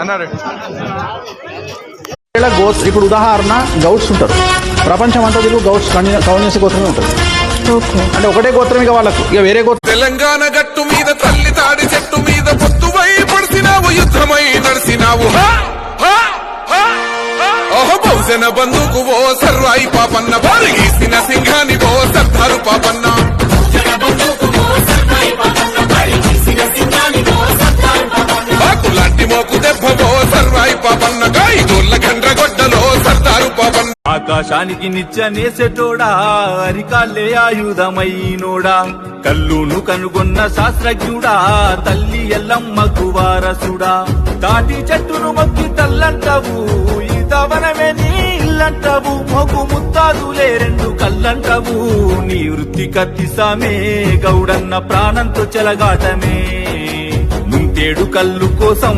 అన్నారు. గోత్స్ ఇప్పుడు ఉదాహరణ గౌడ్స్ ఉంటారు, ప్రపంచం అంతా తిరుగు గౌడ్స్ కౌన్యస్ గోత్రమే ఉంటుంది. అంటే ఒకటే గోత్రం ఇక వాళ్ళకు ఇక వేరే గోత్రం. తెలంగాణ గట్టు మీద తల్లి తాడి చెట్టు మీద పొత్తువై పడిసినావు, యుద్ధమై నడిసినావు. ఓహో బహుజన బంధుకు ఓ సర్వాయి పాపన్న, బారిగీసిన సింహాని ఓ సర్దారు పాపన్న. బాకులాంటి మోకు దెబ్బ ఓ సర్వాయి పాపన్న, గాయగోళ్ళ గండ్రగొడ్డలో సర్దారు పాపన్న. ఆకాశానికి నిత్యనేసెటోడా, అరికాళ్ళే ఆయుధమైనోడా, కల్లును కనుగొన్న శాస్త్రజ్ఞుడా, తల్లి ఎల్లమ్మకు వారసుడా. తాటి చెట్టును మొక్కి తల్లంటవు, ఈ తవనమే నీ ఇల్లంటవు, మొగు ముత్తాదులే రెండు కళ్ళంటవు. నీ వృత్తి కత్తిసామే గౌడన్న ప్రాణంతో చెలగాటమే, ముంతేడు కళ్ళు కోసం